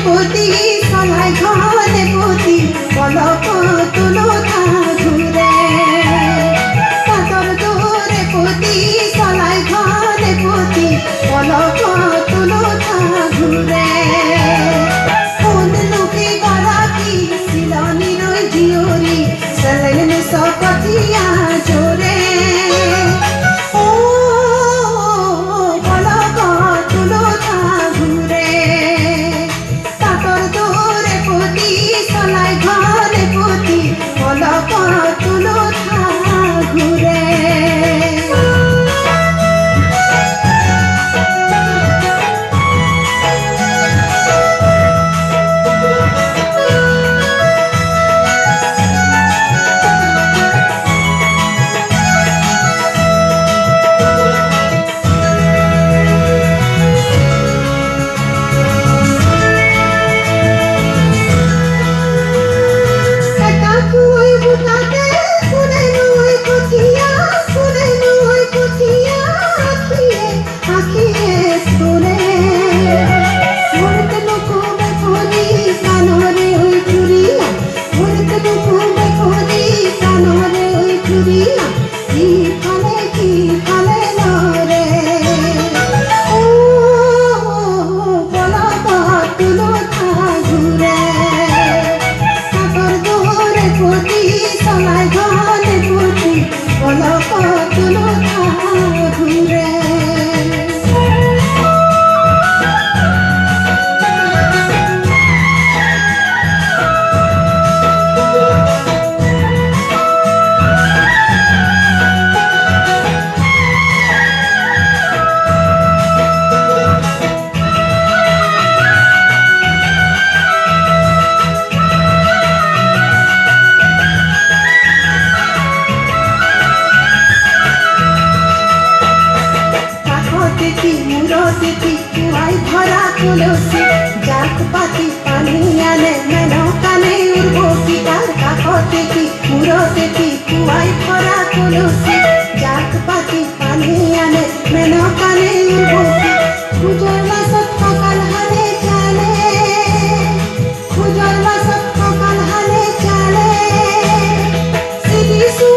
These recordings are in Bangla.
পতি সলাই ঘরে পতি পলক তুলো থা ঘুরে পাতর দূরে পতি সলাই ঘরে পতি পলক তুলো থা ঘুরে কোন লোকে গরাকি সিলনি রই জিওরি সলেন সকথিয়া জোরে ভরা তুলসী জাত পাতি পানি আনে মেনো কানে উর্বশী তার কাকতে কি মুরতে কি কুয়াই ভরা তুলসী জাত পাতি পানি আনে মেনো কানে উর্বশী খুজর মাসত সকাল হালে চালে খুজর মাসত সকাল হালে চালে সিনিসু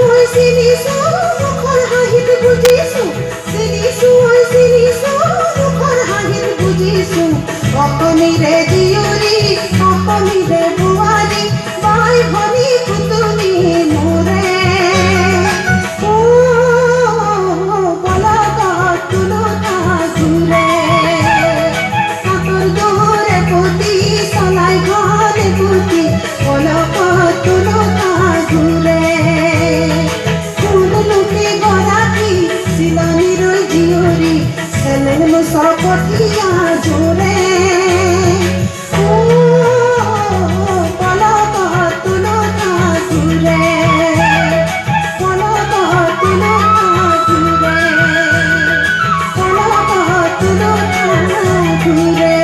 মুখর হাহিত বুঝিসু সিনিসু অপনি রে জিওরি অপনি রে বুয়ারি বাই ভনি পুতুনি মোরে ও পলক তুলো থা ঘুরে পাতর দূরে পতি সলাই ঘরে পতি পলক তুলো থা ঘুরে কোন লোকে গরাকি সিলনি রই জিওরি সেলেন সকথিয়া জোরে ঘুরে